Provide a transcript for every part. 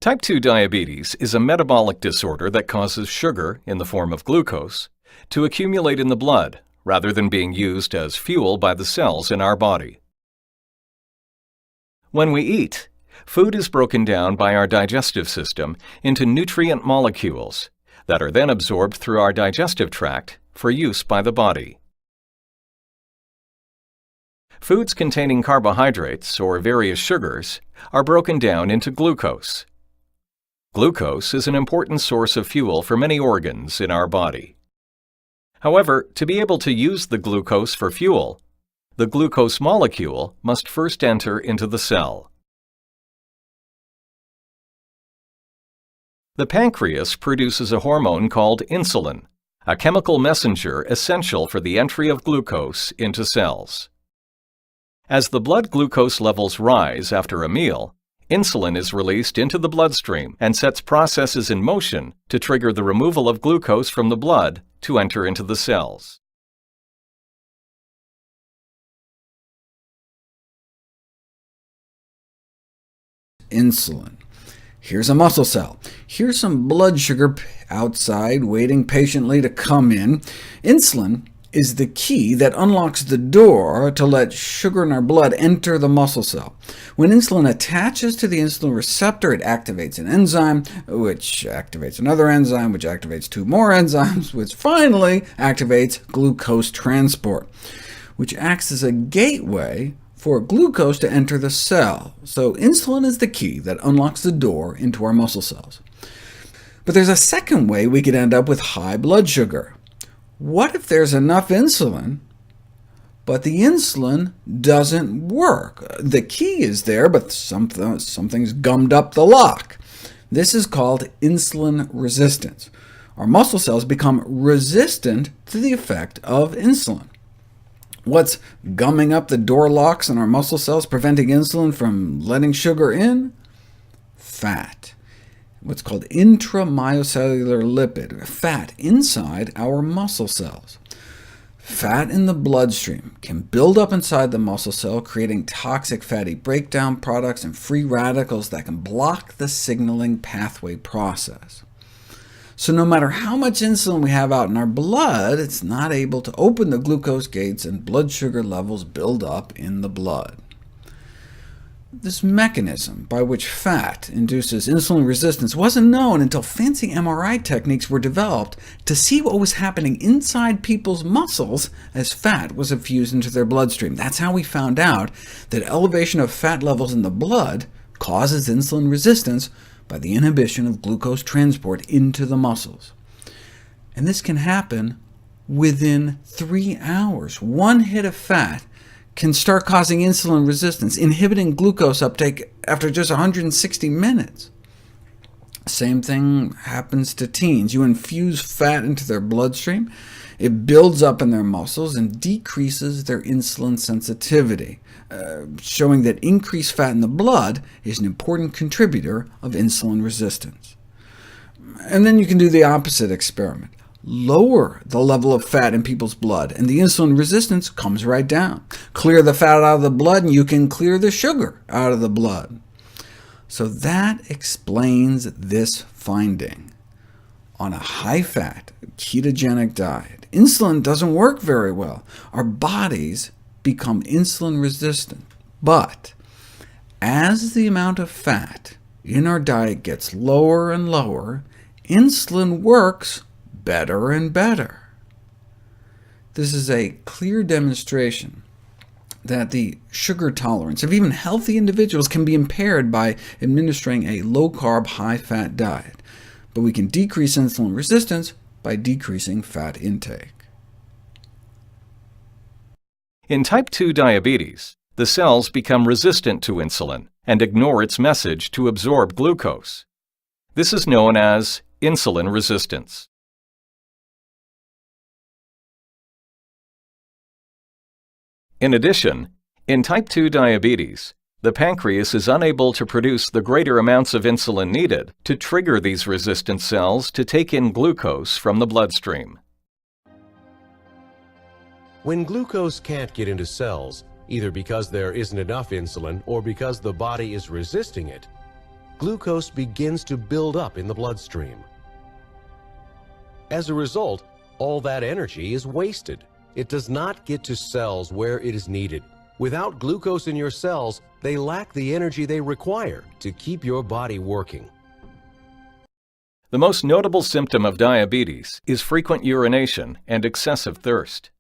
Type 2 diabetes is a metabolic disorder that causes sugar, in the form of glucose, to accumulate in the blood rather than being used as fuel by the cells in our body. When we eat, food is broken down by our digestive system into nutrient molecules that are then absorbed through our digestive tract for use by the body. Foods containing carbohydrates or various sugars are broken down into glucose. Glucose is an important source of fuel for many organs in our body. However, to be able to use the glucose for fuel, the glucose molecule must first enter into the cell. The pancreas produces a hormone called insulin, a chemical messenger essential for the entry of glucose into cells. As the blood glucose levels rise after a meal, insulin is released into the bloodstream and sets processes in motion to trigger the removal of glucose from the blood to enter into the cells. Insulin. Here's a muscle cell. Here's some blood sugar outside waiting patiently to come in. Insulin is the key that unlocks the door to let sugar in our blood enter the muscle cell. When insulin attaches to the insulin receptor, it activates an enzyme, which activates another enzyme, which activates two more enzymes, which finally activates glucose transport, which acts as a gateway for glucose to enter the cell. So insulin is the key that unlocks the door into our muscle cells. But there's a second way we could end up with high blood sugar. What if there's enough insulin, but the insulin doesn't work? The key is there, but something's gummed up the lock. This is called insulin resistance. Our muscle cells become resistant to the effect of insulin. What's gumming up the door locks in our muscle cells, preventing insulin from letting sugar in? Fat. What's called intramyocellular lipid, fat inside our muscle cells. Fat in the bloodstream can build up inside the muscle cell, creating toxic fatty breakdown products and free radicals that can block the signaling pathway process. So no matter how much insulin we have out in our blood, it's not able to open the glucose gates, and blood sugar levels build up in the blood. This mechanism by which fat induces insulin resistance wasn't known until fancy MRI techniques were developed to see what was happening inside people's muscles as fat was infused into their bloodstream. That's how we found out that elevation of fat levels in the blood causes insulin resistance by the inhibition of glucose transport into the muscles. And this can happen within 3 hours. One hit of fat can start causing insulin resistance, inhibiting glucose uptake after just 160 minutes. Same thing happens to teens. You infuse fat into their bloodstream, it builds up in their muscles and decreases their insulin sensitivity, showing that increased fat in the blood is an important contributor of insulin resistance. And then you can do the opposite experiment. Lower the level of fat in people's blood, and the insulin resistance comes right down. Clear the fat out of the blood, and you can clear the sugar out of the blood. So that explains this finding. On a high-fat, ketogenic diet, insulin doesn't work very well. Our bodies become insulin resistant. But as the amount of fat in our diet gets lower and lower, insulin works better and better. This is a clear demonstration that the sugar tolerance of even healthy individuals can be impaired by administering a low-carb, high-fat diet. But we can decrease insulin resistance by decreasing fat intake. In type 2 diabetes, the cells become resistant to insulin and ignore its message to absorb glucose. This is known as insulin resistance. In addition, in type 2 diabetes, the pancreas is unable to produce the greater amounts of insulin needed to trigger these resistant cells to take in glucose from the bloodstream. When glucose can't get into cells, either because there isn't enough insulin or because the body is resisting it, glucose begins to build up in the bloodstream. As a result, all that energy is wasted. It does not get to cells where it is needed. Without glucose in your cells, they lack the energy they require to keep your body working. The most notable symptom of diabetes is frequent urination and excessive thirst.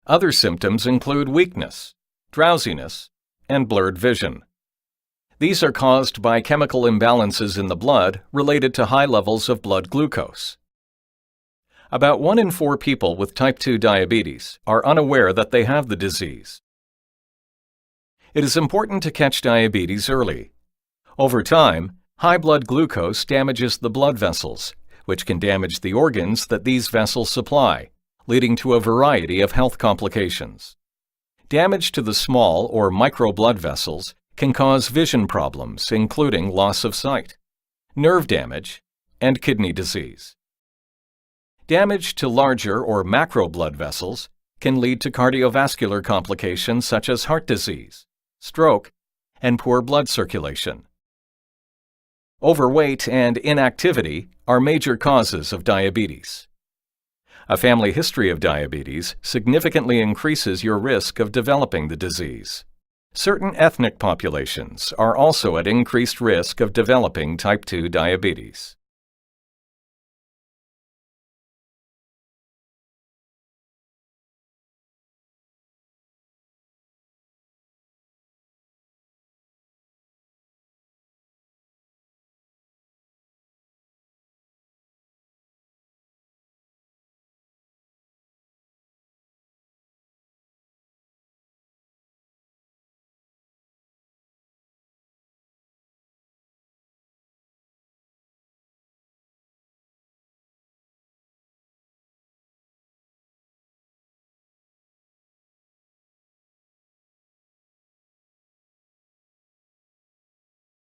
Other symptoms include weakness, drowsiness, and blurred vision. These are caused by chemical imbalances in the blood related to high levels of blood glucose. About 1 in 4 people with type 2 diabetes are unaware that they have the disease. It is important to catch diabetes early. Over time, high blood glucose damages the blood vessels, which can damage the organs that these vessels supply, leading to a variety of health complications. Damage to the small or micro blood vessels can cause vision problems, including loss of sight, nerve damage, and kidney disease. Damage to larger or macro blood vessels can lead to cardiovascular complications such as heart disease, stroke, and poor blood circulation. Overweight and inactivity are major causes of diabetes. A family history of diabetes significantly increases your risk of developing the disease. Certain ethnic populations are also at increased risk of developing type 2 diabetes.